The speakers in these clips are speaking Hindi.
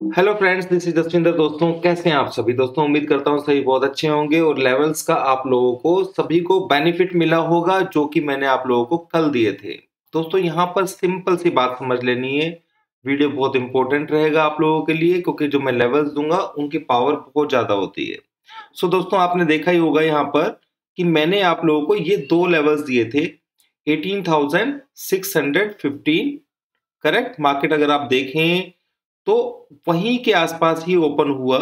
Hello friends, this is Jaswinder. दोस्तों, कैसे हैं आप सभी? दोस्तों, उम्मीद करता हूं सभी बहुत अच्छे होंगे और लेवल्स का आप लोगों को सभी को बेनिफिट मिला होगा जो कि मैंने आप लोगों को कल दिए थे। दोस्तों, यहाँ पर सिंपल सी बात समझ लेनी है। वीडियो बहुत इंपॉर्टेंट रहेगा आप लोगों के लिए क्योंकि जो मैं लेवल्स दूंगा उनकी पावर बहुत ज्यादा होती है। सो दोस्तों, आपने देखा ही होगा यहाँ पर कि मैंने आप लोगों को ये दो लेवल्स दिए थे। 18,615 करेक्ट। मार्केट अगर आप देखें तो वहीं के आसपास ही ओपन हुआ।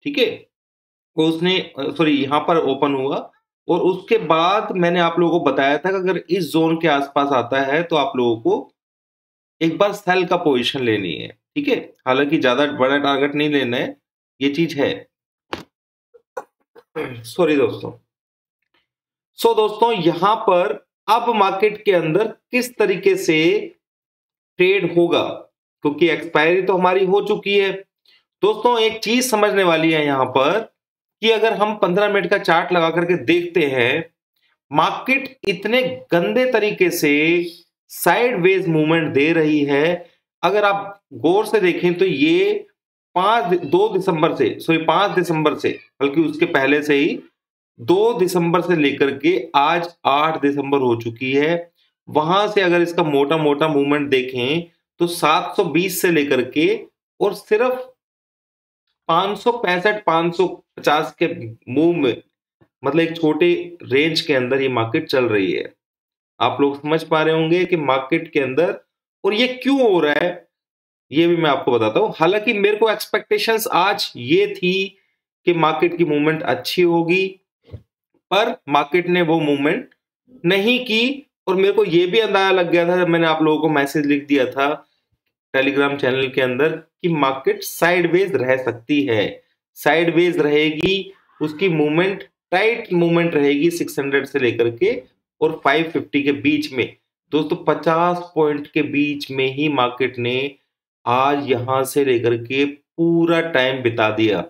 ठीक है, तो उसने सॉरी यहाँ पर ओपन हुआ और उसके बाद मैंने आप लोगों को बताया था कि अगर इस जोन के आसपास आता है तो आप लोगों को एक बार सेल का पोजीशन लेनी है। ठीक है, हालांकि ज्यादा बड़ा टारगेट नहीं लेना है, ये चीज है। सॉरी दोस्तों। सो दोस्तों, यहां पर अब मार्केट के अंदर किस तरीके से ट्रेड होगा, क्योंकि एक्सपायरी तो हमारी हो चुकी है। दोस्तों, एक चीज समझने वाली है यहां पर कि अगर हम 15 मिनट का चार्ट लगा करके देखते हैं, मार्केट इतने गंदे तरीके से साइडवेज मूवमेंट दे रही है। अगर आप गौर से देखें तो ये 2 दिसंबर से, सॉरी 5 दिसंबर से, बल्कि उसके पहले से ही 2 दिसंबर से लेकर के आज 8 दिसंबर हो चुकी है। वहां से अगर इसका मोटा मोटा मूवमेंट देखें तो 720 से लेकर के और सिर्फ 565 550 के मूव में, मतलब एक छोटे रेंज के अंदर ये मार्केट चल रही है। आप लोग समझ पा रहे होंगे कि मार्केट के अंदर और ये क्यों हो रहा है, ये भी मैं आपको बताता हूं। हालांकि मेरे को एक्सपेक्टेशंस आज ये थी कि मार्केट की मूवमेंट अच्छी होगी, पर मार्केट ने वो मूवमेंट नहीं की। और मेरे को ये भी अंदाजा लग गया था जब मैंने आप लोगों को मैसेज लिख दिया था टेलीग्राम चैनल के अंदर कि मार्केट साइडवेज रह सकती है, साइडवेज रहेगी। उसकी मूवमेंट टाइट मूवमेंट रहेगी 600 से लेकर के और 550 के बीच में। दोस्तों, 50 पॉइंट के बीच में ही मार्केट ने आज यहां से लेकर के पूरा टाइम बिता दिया।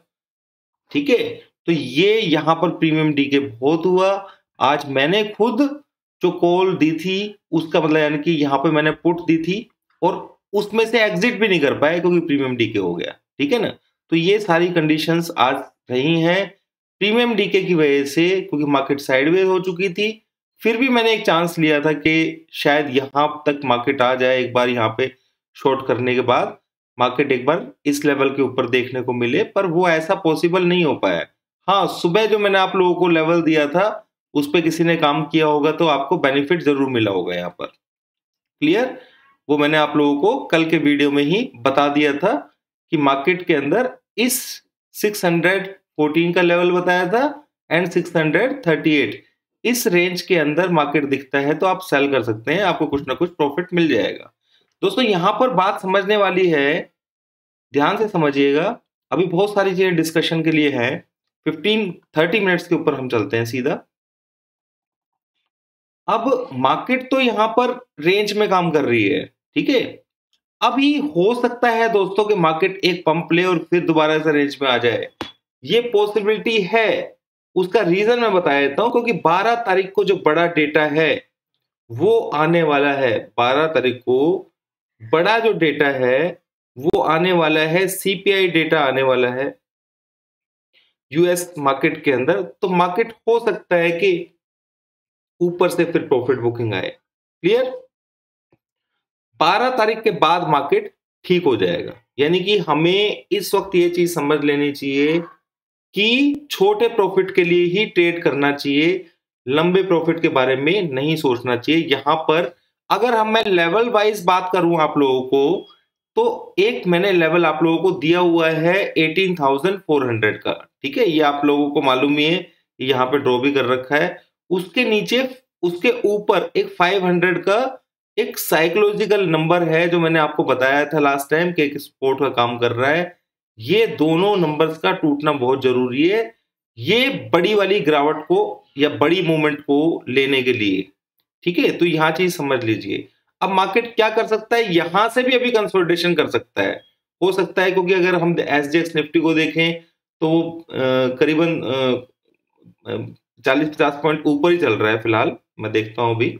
ठीक है, तो ये यहां पर प्रीमियम डीके बहुत हुआ। आज मैंने खुद जो कॉल दी थी उसका मतलब यानी कि यहां पे मैंने पुट दी थी और उसमें से एग्जिट भी नहीं कर पाए क्योंकि प्रीमियम डीके हो गया। ठीक है ना, तो ये सारी कंडीशंस आज रही हैं प्रीमियम डीके की वजह से, क्योंकि मार्केट साइडवेज हो चुकी थी। फिर भी मैंने एक चांस लिया था कि शायद यहां तक मार्केट आ जाए एक बार, यहाँ पे शॉर्ट करने के बाद मार्केट एक बार इस लेवल के ऊपर देखने को मिले, पर वो ऐसा पॉसिबल नहीं हो पाया। हाँ, सुबह जो मैंने आप लोगों को लेवल दिया था उस पे किसी ने काम किया होगा तो आपको बेनिफिट जरूर मिला होगा यहाँ पर। क्लियर? वो मैंने आप लोगों को कल के वीडियो में ही बता दिया था कि मार्केट के अंदर इस 614 का लेवल बताया था एंड 638, इस रेंज के अंदर मार्केट दिखता है तो आप सेल कर सकते हैं, आपको कुछ ना कुछ प्रॉफिट मिल जाएगा। दोस्तों, यहां पर बात समझने वाली है, ध्यान से समझिएगा। अभी बहुत सारी चीजें डिस्कशन के लिए है। 15-30 मिनट्स के ऊपर हम चलते हैं सीधा। अब मार्केट तो यहां पर रेंज में काम कर रही है। ठीक है, अभी हो सकता है दोस्तों कि मार्केट एक पंप ले और फिर दोबारा से रेंज में आ जाए, ये पॉसिबिलिटी है। उसका रीजन मैं बता देता हूं, क्योंकि 12 तारीख को जो बड़ा डेटा है वो आने वाला है। 12 तारीख को बड़ा जो डेटा है वो आने वाला है, सीपीआई डेटा आने वाला है यूएस मार्केट के अंदर। तो मार्केट हो सकता है कि ऊपर से फिर प्रॉफिट बुकिंग आए। क्लियर? 12 तारीख के बाद मार्केट ठीक हो जाएगा। यानी कि हमें इस वक्त ये चीज समझ लेनी चाहिए कि छोटे प्रॉफिट के लिए ही ट्रेड करना चाहिए, लंबे प्रॉफिट के बारे में नहीं सोचना चाहिए। यहां पर अगर मैं लेवल वाइज बात करूं आप लोगों को, तो एक मैंने लेवल आप लोगों को दिया हुआ है 18,400 का। ठीक है, ये आप लोगों को मालूम ही है, यहाँ पे ड्रॉ भी कर रखा है। उसके नीचे, उसके ऊपर एक 500 का एक साइकोलॉजिकल नंबर है जो मैंने आपको बताया था लास्ट टाइम कि एक सपोर्ट का काम कर रहा है। ये दोनों नंबर्स का टूटना बहुत जरूरी है, ये बड़ी वाली गिरावट को या बड़ी मूवमेंट को लेने के लिए। ठीक है, तो यहां चीज समझ लीजिए। अब मार्केट क्या कर सकता है, यहां से भी अभी कंसोलिडेशन कर सकता है, हो सकता है, क्योंकि अगर हम एसजीएक्स निफ्टी को देखें तो वो करीबन 40-50 पॉइंट ऊपर ही चल रहा है फिलहाल। मैं देखता हूं अभी,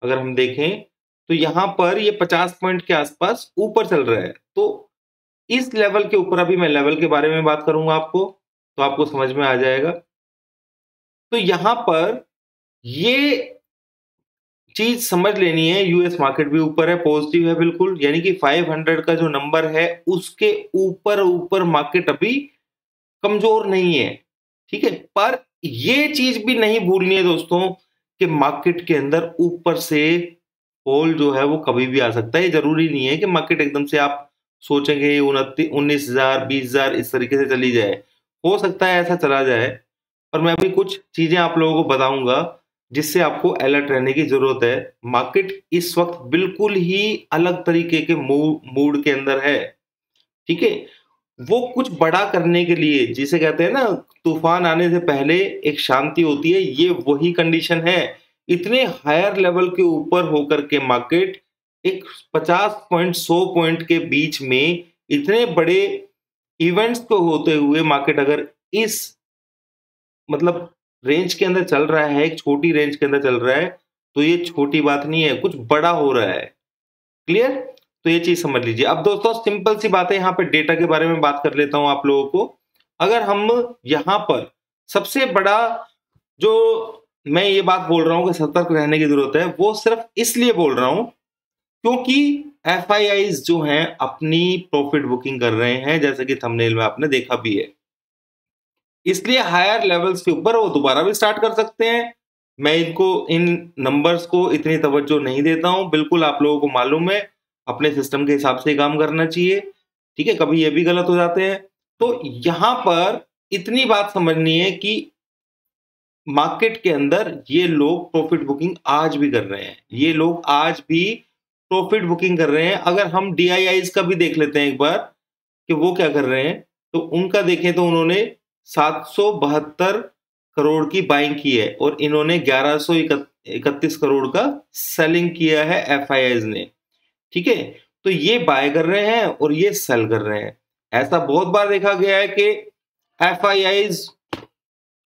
अगर हम देखें तो यहां पर ये 50 पॉइंट के आसपास ऊपर चल रहा है। तो इस लेवल के ऊपर अभी मैं लेवल के बारे में बात करूंगा आपको, तो आपको समझ में आ जाएगा। तो यहां पर ये चीज समझ लेनी है, यूएस मार्केट भी ऊपर है, पॉजिटिव है बिल्कुल, यानी कि 500 का जो नंबर है उसके ऊपर ऊपर मार्केट अभी कमजोर नहीं है, ठीक है। पर ये चीज भी नहीं भूलनी है दोस्तों कि मार्केट के अंदर ऊपर से फॉल जो है वो कभी भी आ सकता है। जरूरी नहीं है कि मार्केट एकदम से आप सोचेंगे 19,000 20,000 इस तरीके से चली जाए, हो सकता है ऐसा चला जाए। और मैं अभी कुछ चीजें आप लोगों को बताऊंगा जिससे आपको अलर्ट रहने की जरूरत है। मार्केट इस वक्त बिल्कुल ही अलग तरीके के मूड के अंदर है, ठीक है। वो कुछ बड़ा करने के लिए, जिसे कहते हैं ना तूफान आने से पहले एक शांति होती है, ये वही कंडीशन है। इतने हायर लेवल के ऊपर होकर के मार्केट एक 50 पॉइंट 100 पॉइंट के बीच में इतने बड़े इवेंट्स को होते हुए मार्केट अगर इस मतलब रेंज के अंदर चल रहा है, एक छोटी रेंज के अंदर चल रहा है, तो ये छोटी बात नहीं है, कुछ बड़ा हो रहा है। क्लियर? तो ये चीज समझ लीजिए। अब दोस्तों सिंपल सी बात है, यहाँ पे डेटा के बारे में बात कर लेता हूं आप लोगों को। अगर हम यहाँ पर सबसे बड़ा जो मैं ये बात बोल रहा हूं कि सतर्क रहने की जरूरत है, वो सिर्फ इसलिए बोल रहा हूं क्योंकि एफआईआईज जो हैं अपनी प्रॉफिट बुकिंग कर रहे हैं, जैसे कि थंबनेल में आपने देखा भी है। इसलिए हायर लेवल्स के ऊपर वो दोबारा भी स्टार्ट कर सकते हैं। मैं इनको इन नंबर्स को इतनी तवज्जो नहीं देता हूं, बिल्कुल आप लोगों को मालूम है अपने सिस्टम के हिसाब से काम करना चाहिए, ठीक है। कभी ये भी गलत हो जाते हैं। तो यहां पर इतनी बात समझनी है कि मार्केट के अंदर ये लोग प्रॉफिट बुकिंग आज भी कर रहे हैं, ये लोग आज भी प्रॉफिट बुकिंग कर रहे हैं। अगर हम डीआईआईज का भी देख लेते हैं एक बार कि वो क्या कर रहे हैं, तो उनका देखें तो उन्होंने 772 करोड़ की बाइंग की है और इन्होंने 1131 करोड़ का सेलिंग किया है एफआईआईज ने, ठीक है। तो ये बाय कर रहे हैं और ये सेल कर रहे हैं। ऐसा बहुत बार देखा गया है कि एफआईआईज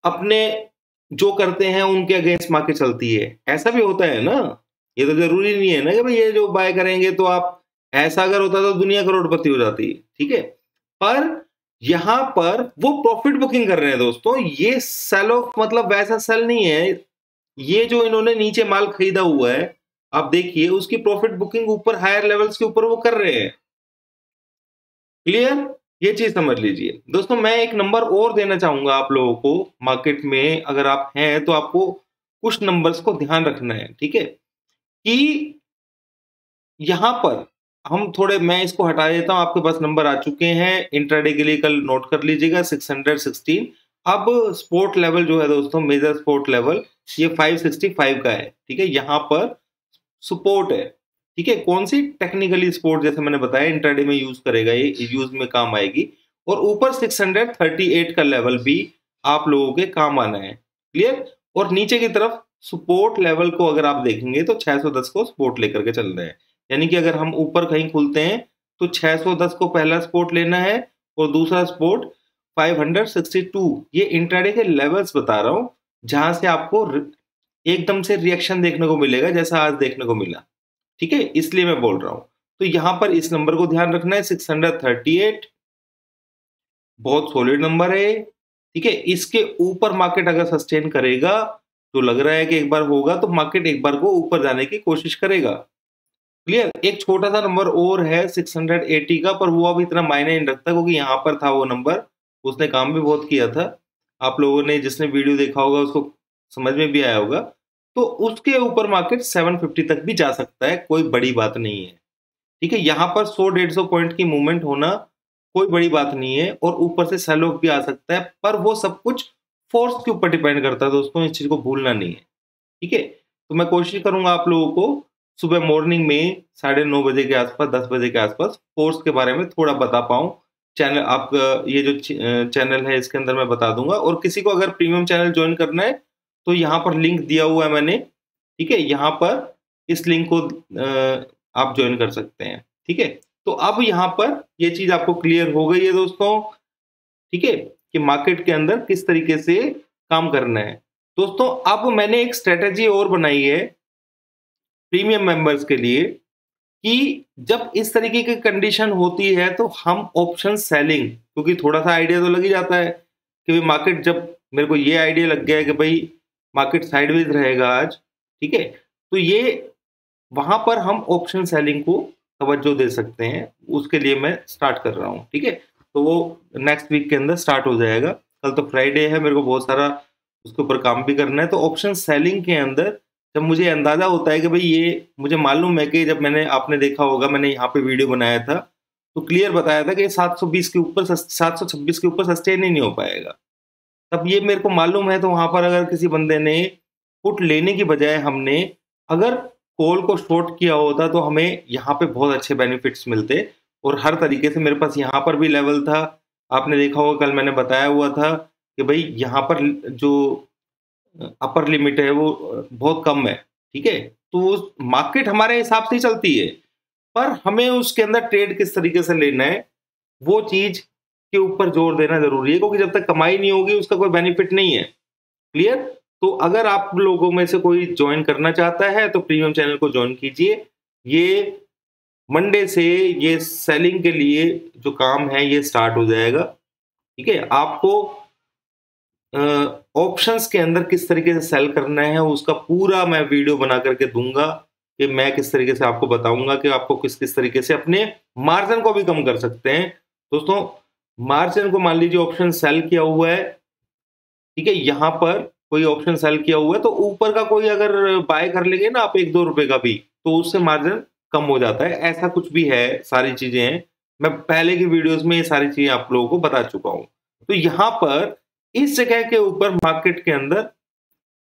अपने जो करते हैं उनके अगेंस्ट मार्केट चलती है, ऐसा भी होता है ना। ये तो जरूरी नहीं है ना कि भाई ये जो बाय करेंगे तो आप, ऐसा अगर होता तो दुनिया करोड़पति हो जाती, ठीक है। पर यहां पर वो प्रॉफिट बुकिंग कर रहे हैं दोस्तों, ये सेल ऑफ मतलब वैसा सेल नहीं है। ये जो इन्होंने नीचे माल खरीदा हुआ है, आप देखिए उसकी प्रॉफिट बुकिंग ऊपर हायर लेवल्स के ऊपर वो कर रहे हैं। क्लियर? ये चीज समझ लीजिए दोस्तों। मैं एक नंबर और देना चाहूंगा आप लोगों को, मार्केट में अगर आप हैं तो आपको कुछ नंबर्स को ध्यान रखना है, ठीक है। कि यहां पर हम थोड़े, मैं इसको हटा देता हूं, आपके पास नंबर आ चुके हैं इंट्राडे के लिए, कल नोट कर लीजिएगा 616। अब स्पोर्ट लेवल जो है दोस्तों, मेजर स्पोर्ट लेवल, ये 565 का है, ठीक है। यहां पर सपोर्ट है, ठीक है। कौन सी? टेक्निकली सपोर्ट, जैसे मैंने बताया इंट्राडे में यूज करेगा, ये यूज में काम आएगी। और ऊपर 638 का लेवल भी आप लोगों के काम आना है। क्लियर? और नीचे की तरफ सपोर्ट लेवल को अगर आप देखेंगे तो 610 को सपोर्ट लेकर के चल रहे हैं। यानी कि अगर हम ऊपर कहीं खुलते हैं तो 610 को पहला सपोर्ट लेना है और दूसरा सपोर्ट 562। ये इंट्राडे के लेवल्स बता रहा हूं, जहां से आपको एकदम से रिएक्शन देखने को मिलेगा जैसा आज देखने को मिला, ठीक है। इसलिए मैं बोल रहा हूं। तो यहां पर इस नंबर को ध्यान रखना है, 638 बहुत सॉलिड नंबर है, ठीक है। इसके ऊपर मार्केट अगर सस्टेन करेगा तो लग रहा है कि एक बार होगा तो मार्केट एक बार को ऊपर जाने की कोशिश करेगा। क्लियर? एक छोटा सा नंबर और है 680 का, पर वो अब इतना मायने नहीं रखता क्योंकि यहाँ पर था वो नंबर, उसने काम भी बहुत किया था। आप लोगों ने जिसने वीडियो देखा होगा उसको समझ में भी आया होगा। तो उसके ऊपर मार्केट 750 तक भी जा सकता है, कोई बड़ी बात नहीं है, ठीक है। यहाँ पर 100-150 पॉइंट की मूवमेंट होना कोई बड़ी बात नहीं है और ऊपर से सेल ऑफ भी आ सकता है, पर वो सब कुछ फोर्स के ऊपर डिपेंड करता है दोस्तों, इस चीज को भूलना नहीं है, ठीक है। तो मैं कोशिश करूंगा आप लोगों को सुबह मॉर्निंग में 9:30 बजे के आसपास, 10 बजे के आसपास फोर्स के बारे में थोड़ा बता पाऊं। चैनल आप ये जो चैनल है इसके अंदर मैं बता दूंगा। और किसी को अगर प्रीमियम चैनल ज्वाइन करना है तो यहाँ पर लिंक दिया हुआ है मैंने, ठीक है। यहाँ पर इस लिंक को आप ज्वाइन कर सकते हैं, ठीक है। तो अब यहाँ पर ये चीज आपको क्लियर हो गई है दोस्तों, ठीक है, कि मार्केट के अंदर किस तरीके से काम करना है। दोस्तों अब मैंने एक स्ट्रेटेजी और बनाई है प्रीमियम मेंबर्स के लिए कि जब इस तरीके की कंडीशन होती है तो हम ऑप्शन सेलिंग, क्योंकि थोड़ा सा आइडिया तो लग ही जाता है कि भाई मार्केट, जब मेरे को ये आइडिया लग गया है कि भाई मार्केट साइडवेज रहेगा आज, ठीक है, तो ये वहां पर हम ऑप्शन सेलिंग को तवज्जो दे सकते हैं। उसके लिए मैं स्टार्ट कर रहा हूँ, ठीक है, तो वो नेक्स्ट वीक के अंदर स्टार्ट हो जाएगा। कल तो फ्राइडे है, मेरे को बहुत सारा उसके ऊपर काम भी करना है। तो ऑप्शन सेलिंग के अंदर जब मुझे अंदाजा होता है कि भाई ये मुझे मालूम है कि जब मैंने, आपने देखा होगा मैंने यहाँ पे वीडियो बनाया था तो क्लियर बताया था कि 720 के ऊपर 726 के ऊपर सस्टेन ही नहीं हो पाएगा। तब ये मेरे को मालूम है, तो वहां पर अगर किसी बंदे ने पुट लेने की बजाय हमने अगर कॉल को शॉर्ट किया होता तो हमें यहाँ पे बहुत अच्छे बेनिफिट्स मिलते। और हर तरीके से मेरे पास यहाँ पर भी लेवल था, आपने देखा होगा कल मैंने बताया हुआ था कि भाई यहाँ पर जो अपर लिमिट है वो बहुत कम है, ठीक है, तो मार्केट हमारे हिसाब से ही चलती है, पर हमें उसके अंदर ट्रेड किस तरीके से लेना है वो चीज के ऊपर जोर देना जरूरी है, क्योंकि जब तक कमाई नहीं होगी उसका कोई बेनिफिट नहीं है। क्लियर? तो अगर आप लोगों में से कोई ज्वाइन करना चाहता है तो प्रीमियम चैनल को ज्वाइन कीजिए। ये मंडे से ये सेलिंग के लिए जो काम है ये स्टार्ट हो जाएगा, ठीक है। आपको ऑप्शंस के अंदर किस तरीके से सेल करना है उसका पूरा मैं वीडियो बना करके दूंगा, कि मैं किस तरीके से आपको बताऊंगा कि आपको किस किस तरीके से अपने मार्जिन को भी कम कर सकते हैं। दोस्तों, मार्जिन को मान लीजिए ऑप्शन सेल किया हुआ है, ठीक है, यहां पर कोई ऑप्शन सेल किया हुआ है तो ऊपर का कोई अगर बाय कर लेंगे ना आप 1-2 रुपए का भी, तो उससे मार्जिन कम हो जाता है। ऐसा कुछ भी है, सारी चीजें हैं, मैं पहले की वीडियोस में ये सारी चीजें आप लोगों को बता चुका हूं। तो यहां पर इस जगह के ऊपर मार्केट के अंदर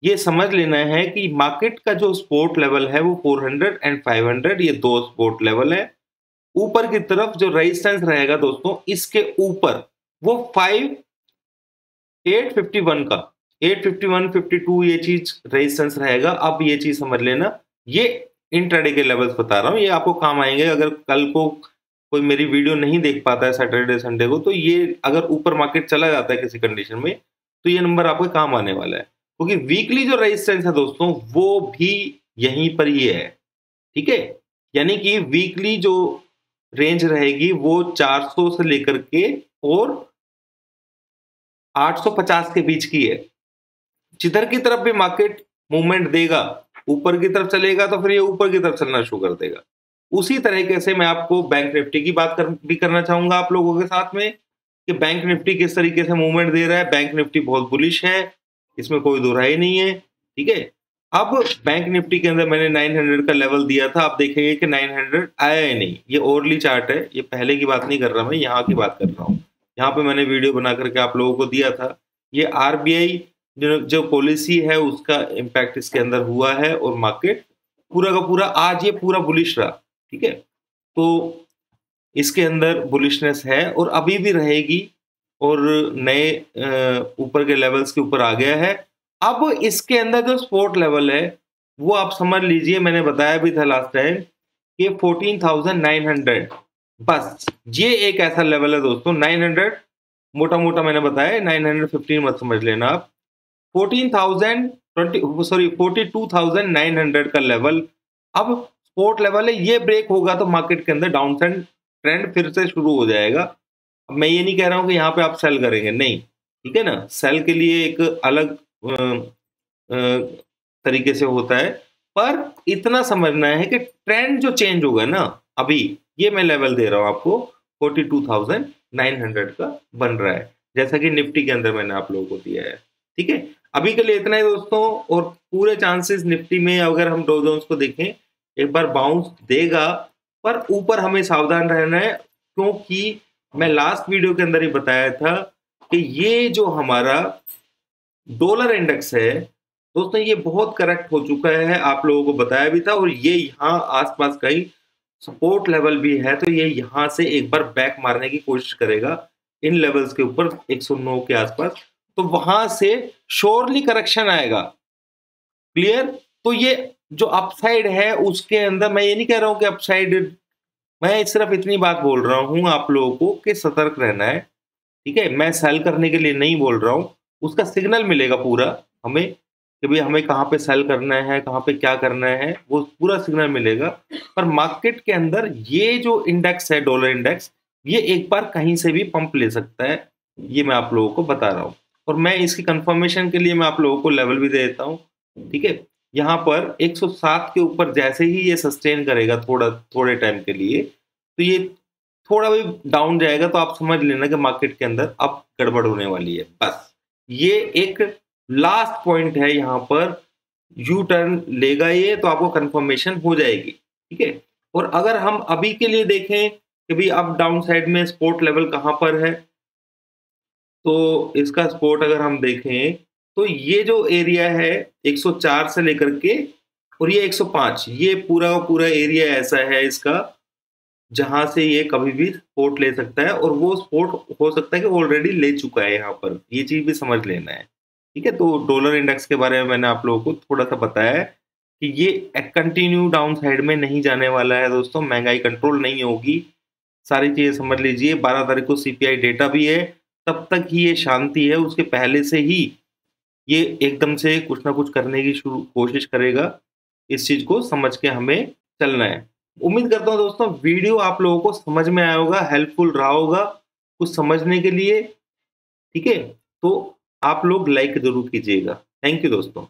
ये समझ लेना है कि मार्केट का जो सपोर्ट लेवल है वो 400 एंड 500, ये दो सपोर्ट लेवल है। ऊपर की तरफ जो रेजिस्टेंस रहेगा दोस्तों इसके ऊपर वो 851 का 851 52 ये चीज रेजिस्टेंस रहेगा। अब ये चीज समझ लेना, ये इंट्राडे के लेवल्स बता रहा हूं, ये आपको काम आएंगे। अगर कल को कोई मेरी वीडियो नहीं देख पाता है सैटरडे संडे को, तो ये अगर ऊपर मार्केट चला जाता है किसी कंडीशन में तो ये नंबर आपके काम आने वाला है, क्योंकि वीकली जो रेजिस्टेंस है दोस्तों वो भी यहीं पर ही है, ठीक है। यानी कि वीकली जो रेंज रहेगी वो 400 से लेकर के और 850 के बीच की है। जिधर की तरफ भी मार्केट मूवमेंट देगा, ऊपर की तरफ चलेगा तो फिर ये ऊपर की तरफ चलना शुरू कर देगा। उसी तरीके से मैं आपको बैंक निफ्टी की बात भी करना चाहूंगा आप लोगों के साथ में, कि बैंक निफ्टी किस तरीके से मूवमेंट दे रहा है। बैंक निफ्टी बहुत बुलिश है, इसमें कोई दो राय नहीं है, ठीक है। अब बैंक निफ्टी के अंदर मैंने 900 का लेवल दिया था, आप देखेंगे कि 900 आया ही नहीं। ये ओवरली चार्ट है, ये पहले की बात नहीं कर रहा मैं, यहाँ की बात कर रहा हूँ। यहाँ पे मैंने वीडियो बना करके आप लोगों को दिया था। ये आरबीआई जो पॉलिसी है उसका इम्पैक्ट इसके अंदर हुआ है, और मार्केट पूरा का पूरा आज ये पूरा बुलिश रहा, ठीक है। तो इसके अंदर बुलिशनेस है और अभी भी रहेगी, और नए ऊपर के लेवल्स के ऊपर आ गया है। अब इसके अंदर जो सपोर्ट लेवल है वो आप समझ लीजिए, मैंने बताया भी था लास्ट टाइम कि 14,900, बस ये एक ऐसा लेवल है दोस्तों। 900 मोटा मोटा मैंने बताया, 915 मत समझ लेना आप। 42,900 का लेवल अब सपोर्ट लेवल है। ये ब्रेक होगा तो मार्केट के अंदर डाउन ट्रेंड फिर से शुरू हो जाएगा। अब मैं ये नहीं कह रहा हूं कि यहाँ पे आप सेल करेंगे, नहीं, ठीक है ना। सेल के लिए एक अलग तरीके से होता है, पर इतना समझना है कि ट्रेंड जो चेंज होगा ना, अभी ये मैं लेवल दे रहा हूं आपको 42,900 का बन रहा है, जैसा कि निफ्टी के अंदर मैंने आप लोगों को दिया है, ठीक है। अभी के लिए इतना ही दोस्तों, और पूरे चांसेस निफ्टी में अगर हम डॉ जोन्स को देखें एक बार बाउंस देगा, पर ऊपर हमें सावधान रहना है, क्योंकि मैं लास्ट वीडियो के अंदर ही बताया था कि ये जो हमारा डॉलर इंडेक्स है दोस्तों ये बहुत करेक्ट हो चुका है, आप लोगों को बताया भी था। और ये यहाँ आसपास कहीं सपोर्ट लेवल भी है, तो ये यहाँ से एक बार बैक मारने की कोशिश करेगा इन लेवल्स के ऊपर 109 के आसपास, तो वहां से श्योरली करेक्शन आएगा। क्लियर? तो ये जो अपसाइड है उसके अंदर मैं ये नहीं कह रहा हूं कि अपसाइड, मैं सिर्फ इतनी बात बोल रहा हूं आप लोगों को कि सतर्क रहना है, ठीक है। मैं सेल करने के लिए नहीं बोल रहा हूं, उसका सिग्नल मिलेगा पूरा हमें कि भाई हमें कहाँ पे सेल करना है, कहाँ पे क्या करना है, वो पूरा सिग्नल मिलेगा। पर मार्केट के अंदर ये जो इंडेक्स है, डॉलर इंडेक्स, ये एक बार कहीं से भी पंप ले सकता है, ये मैं आप लोगों को बता रहा हूँ। और मैं इसकी कंफर्मेशन के लिए मैं आप लोगों को लेवल भी दे देता हूँ, ठीक है। यहाँ पर 107 के ऊपर जैसे ही ये सस्टेन करेगा थोड़े टाइम के लिए, तो ये थोड़ा भी डाउन जाएगा तो आप समझ लेना कि मार्केट के अंदर अब गड़बड़ होने वाली है। बस ये एक लास्ट पॉइंट है, यहाँ पर यू टर्न लेगा ये, तो आपको कंफर्मेशन हो जाएगी, ठीक है। और अगर हम अभी के लिए देखें कि भाई अब डाउन साइड में सपोर्ट लेवल कहाँ पर है, तो इसका सपोर्ट अगर हम देखें तो ये जो एरिया है 104 से लेकर के और ये 105, ये पूरा का पूरा एरिया ऐसा है इसका जहां से ये कभी भी सपोर्ट ले सकता है, और वो सपोर्ट हो सकता है कि ऑलरेडी ले चुका है यहाँ पर, ये चीज भी समझ लेना है, ठीक है। तो डॉलर इंडेक्स के बारे में मैंने आप लोगों को थोड़ा सा बताया है कि ये कंटिन्यू डाउन साइड में नहीं जाने वाला है दोस्तों, महंगाई कंट्रोल नहीं होगी, सारी चीजें समझ लीजिए। 12 तारीख को सीपीआई डेटा भी है, तब तक ही ये शांति है, उसके पहले से ही ये एकदम से कुछ ना कुछ करने की शुरू कोशिश करेगा। इस चीज को समझ के हमें चलना है। उम्मीद करता हूँ दोस्तों वीडियो आप लोगों को समझ में आया होगा, हेल्पफुल रहा होगा कुछ समझने के लिए, ठीक है। तो आप लोग लाइक जरूर कीजिएगा। थैंक यू दोस्तों।